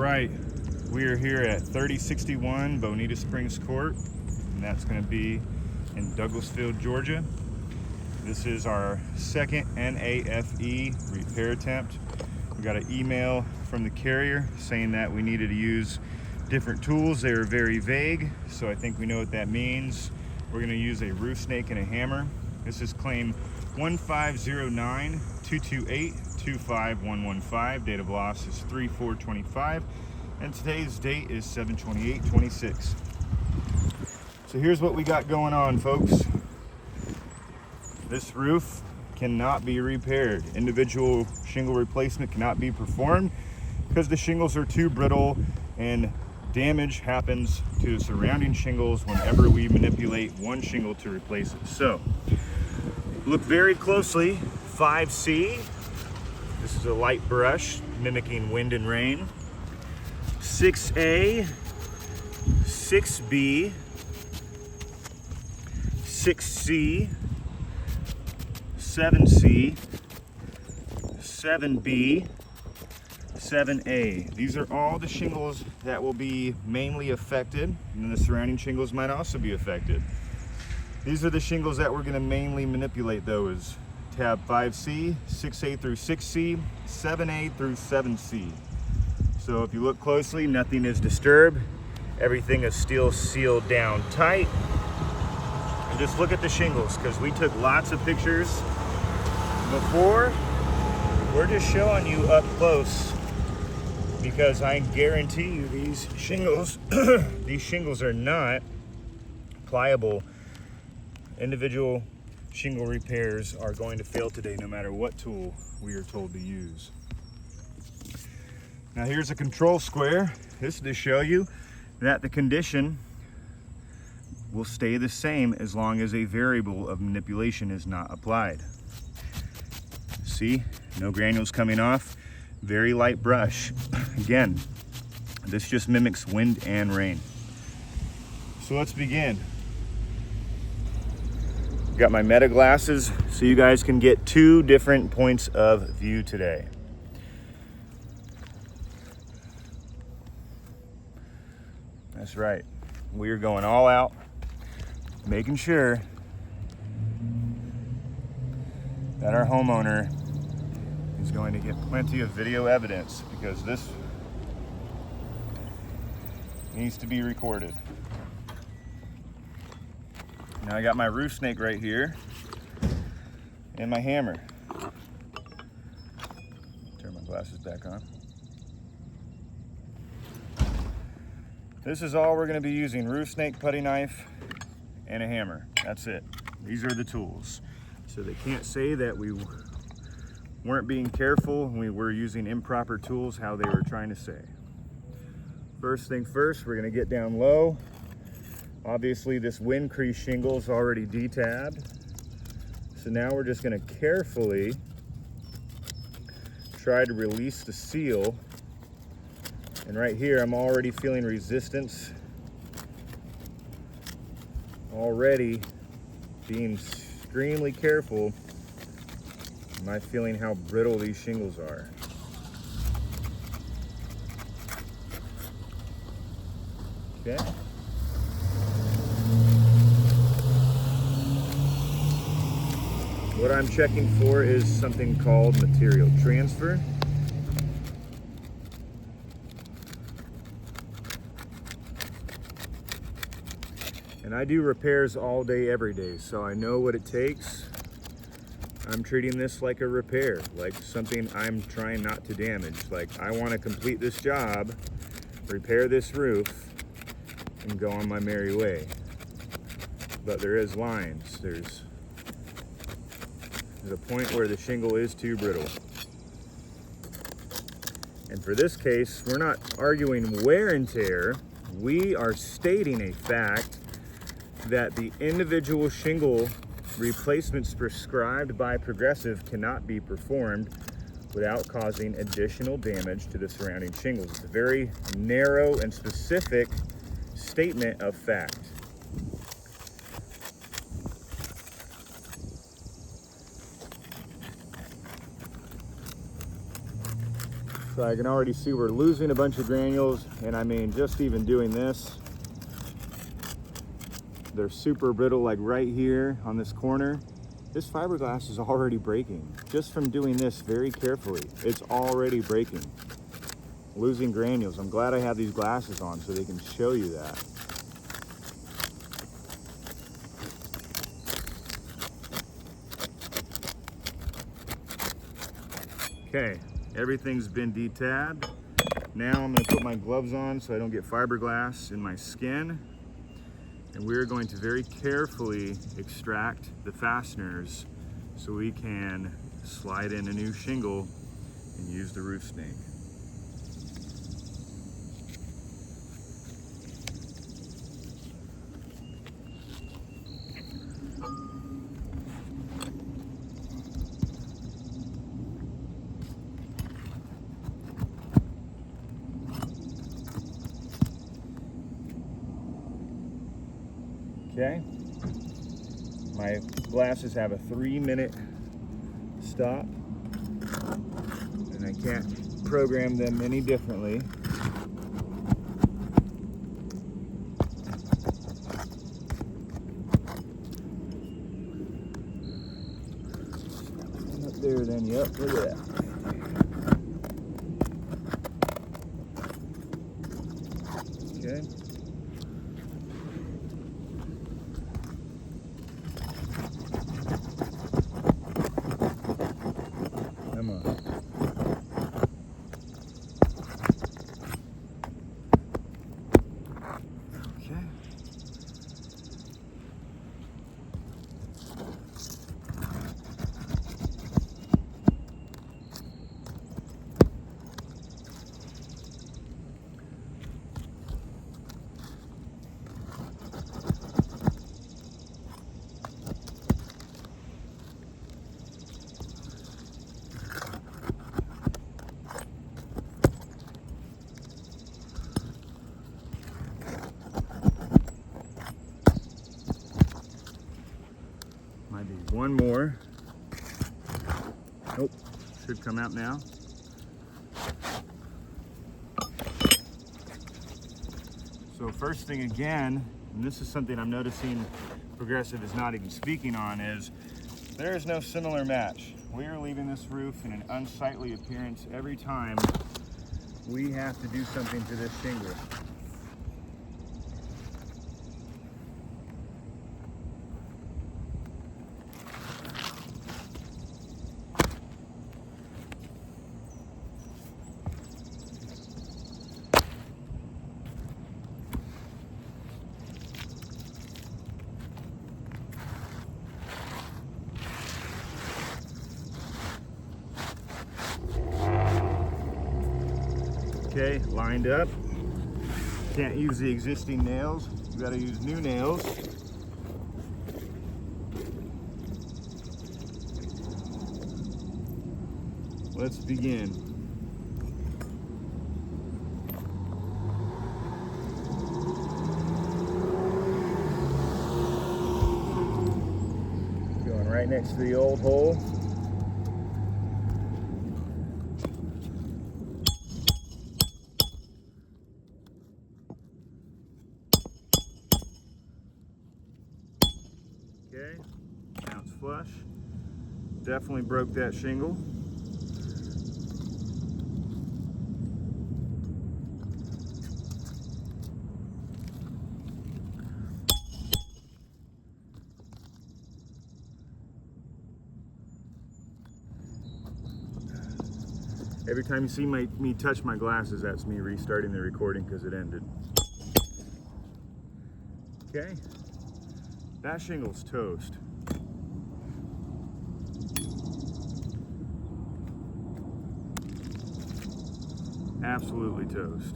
right, we are here at 3061 Bonita Springs Court, and that's going to be in Douglasfield, Georgia. This is our second NAFE repair attempt. We got an email from the carrier saying that we needed to use different tools. They were very vague, so I think we know what that means. We're going to use a roof snake and a hammer. This is claim 1509228-25115. Date of loss is 3/4/25, and today's date is 7/28/26. So here's what we got going on, folks. This roof cannot be repaired. Individual shingle replacement cannot be performed because the shingles are too brittle, and damage happens to the surrounding shingles whenever we manipulate one shingle to replace it. So look very closely. 5C, this is a light brush mimicking wind and rain. 6A, 6B, 6C, 7C, 7B, 7A. These are all the shingles that will be mainly affected, and then the surrounding shingles might also be affected. These are the shingles that we're going to mainly manipulate, though, is tab 5C, 6A through 6C, 7A through 7C. So if you look closely, nothing is disturbed. Everything is still sealed down tight. And just look at the shingles, because we took lots of pictures before. We're just showing you up close, because I guarantee you these shingles, these shingles are not pliable. Individual shingle repairs are going to fail today, no matter what tool we are told to use. Now here's a control square. This is to show you that the condition will stay the same as long as a variable of manipulation is not applied. See, no granules coming off, very light brush. Again, this just mimics wind and rain. So let's begin. Got my meta glasses so you guys can get two different points of view today. That's right. We are going all out, making sure that our homeowner is going to get plenty of video evidence, because this needs to be recorded. Now I got my roof snake right here and my hammer. Turn my glasses back on. This is all we're going to be using: roof snake, putty knife, and a hammer. That's it. These are the tools. So they can't say that we weren't being careful and we were using improper tools, how they were trying to say. First thing first, we're going to get down low. Obviously this wind crease shingle is already detabbed. So now we're just going to carefully try to release the seal. And right here, I'm already feeling resistance. Already being extremely careful. Am I feeling how brittle these shingles are? Okay. What I'm checking for is something called material transfer. And I do repairs all day, every day, so I know what it takes. I'm treating this like a repair, like something I'm trying not to damage. Like, I want to complete this job, repair this roof, and go on my merry way. But there is lines. There's a point where the shingle is too brittle. And for this case, we're not arguing wear and tear. We are stating a fact that the individual shingle replacements prescribed by Progressive cannot be performed without causing additional damage to the surrounding shingles. It's a very narrow and specific statement of fact. So I can already see we're losing a bunch of granules, and I mean, just even doing this, they're super brittle, like right here on this corner. This fiberglass is already breaking. Just from doing this very carefully, it's already breaking. Losing granules. I'm glad I have these glasses on so they can show you that. Okay, everything's been detabbed. Now I'm gonna put my gloves on so I don't get fiberglass in my skin. And we're going to very carefully extract the fasteners so we can slide in a new shingle and use the roof snake. Okay, my glasses have a 3-minute stop, and I can't program them any differently. Up there then, yep, look at that. Okay. Come on. Okay. Might be one more. Nope, should come out now. So first thing again, and this is something I'm noticing Progressive is not even speaking on, is there is no similar match. We are leaving this roof in an unsightly appearance every time we have to do something to this shingle. Okay, lined up. Can't use the existing nails. You gotta use new nails. Let's begin. Going right next to the old hole. Okay, now it's flush. Definitely broke that shingle. Every time you see me touch my glasses, that's me restarting the recording because it ended. Okay, that shingle's toast. Absolutely toast.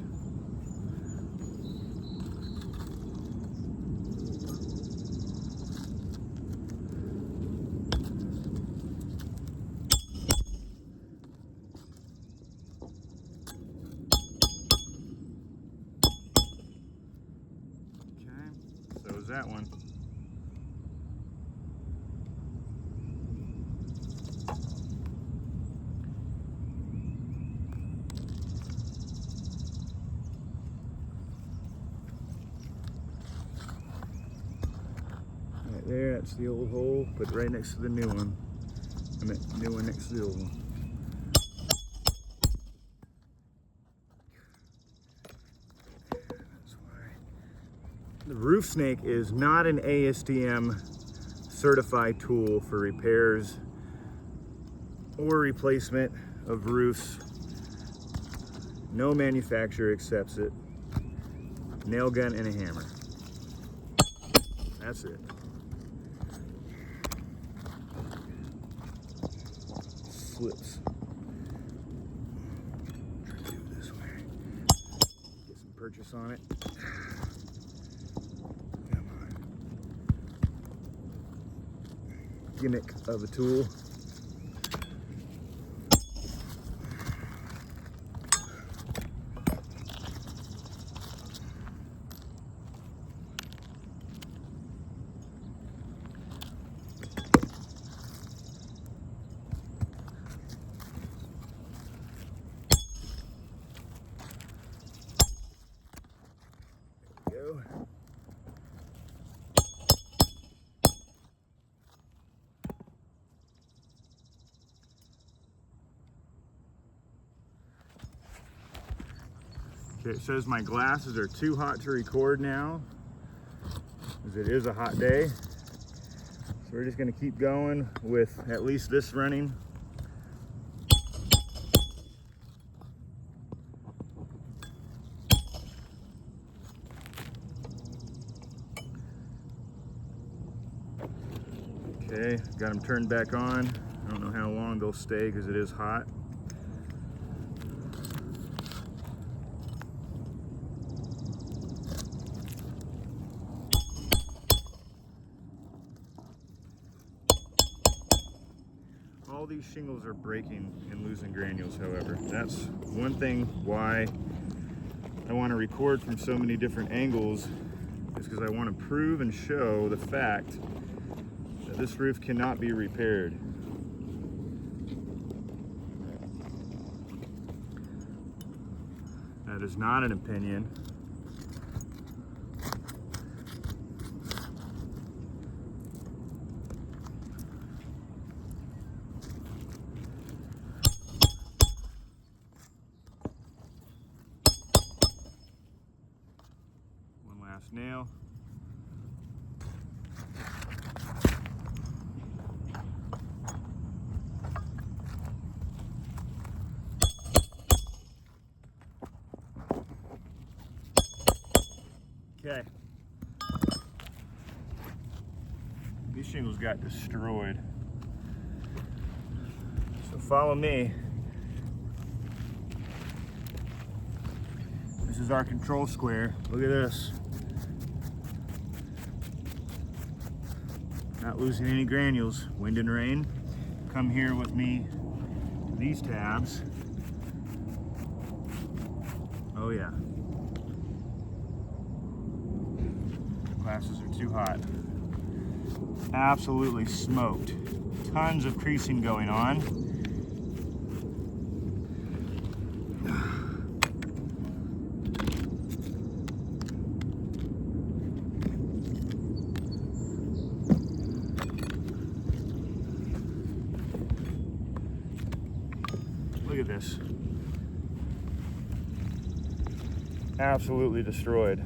Okay, so is that one. there, that's the old hole, put it right next to the new one. I meant the new one next to the old one. That's why. The roof snake is not an ASTM certified tool for repairs or replacement of roofs. No manufacturer accepts it. Nail gun and a hammer. That's it. Slips. Try to do it this way. Get some purchase on it. Come on. Gimmick of a tool. Go. Okay, it says my glasses are too hot to record now, because it is a hot day. So we're just going to keep going with at least this running. Okay, got them turned back on. I don't know how long they'll stay because it is hot. All these shingles are breaking and losing granules, however. That's one thing why I want to record from so many different angles, is because I want to prove and show the fact that this roof cannot be repaired. That is not an opinion. One last nail. Okay. These shingles got destroyed. So follow me. This is our control square. Look at this. Not losing any granules. Wind and rain. Come here with me to these tabs. Oh yeah. Glasses are too hot. Absolutely smoked. Tons of creasing going on. Look at this. Absolutely destroyed.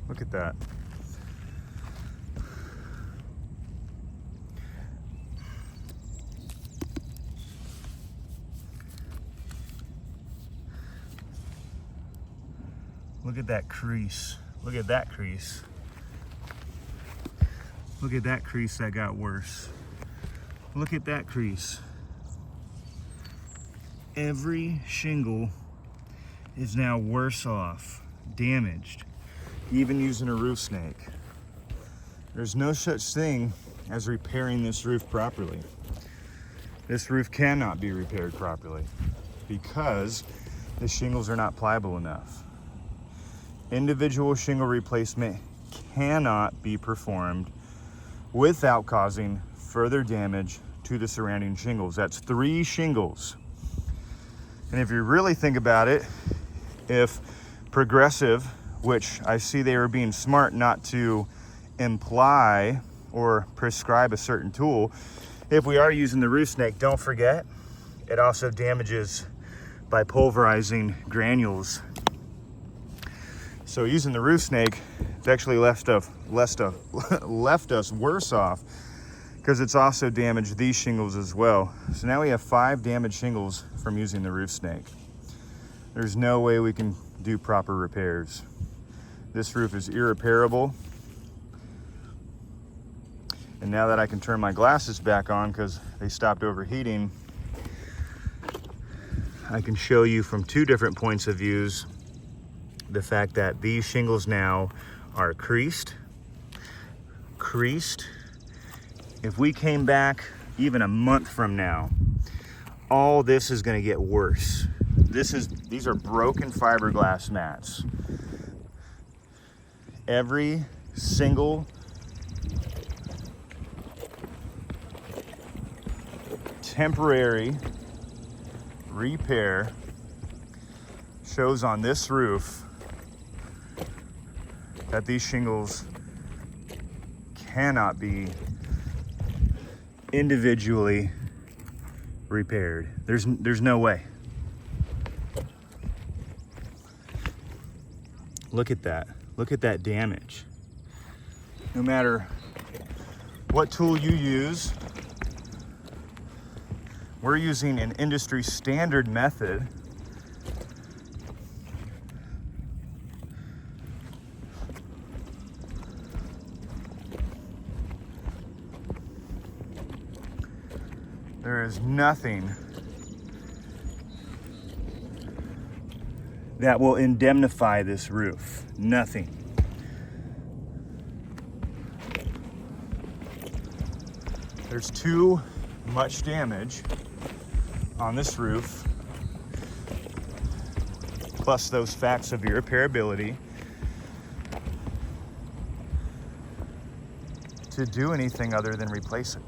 Look at that. Look at that crease. Look at that crease. Look at that crease that got worse. Look at that crease. Every shingle is now worse off, damaged, even using a roof snake. There's no such thing as repairing this roof properly. This roof cannot be repaired properly because the shingles are not pliable enough. Individual shingle replacement cannot be performed without causing further damage to the surrounding shingles. That's 3 shingles. And if you really think about it, if Progressive, which I see they were being smart not to imply or prescribe a certain tool, if we are using the roof snake, don't forget, it also damages by pulverizing granules. So using the roof snake, it's actually left us worse off, because it's also damaged these shingles as well. So now we have 5 damaged shingles from using the roof snake. There's no way we can do proper repairs. This roof is irreparable. And now that I can turn my glasses back on because they stopped overheating, I can show you from 2 different points of views the fact that these shingles now are creased. If we came back even a month from now, all this is going to get worse. These are broken fiberglass mats. Every single temporary repair shows on this roof that these shingles cannot be individually repaired. There's no way. Look at that. Look at that damage. No matter what tool you use, we're using an industry standard method. There is nothing that will indemnify this roof. Nothing. There's too much damage on this roof, plus those facts of irreparability, to do anything other than replace it.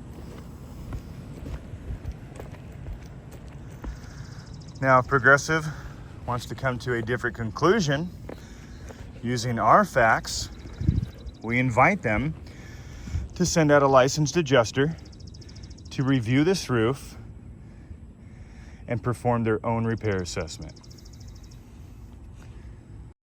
Now, if Progressive wants to come to a different conclusion using our facts, we invite them to send out a licensed adjuster to review this roof and perform their own repair assessment.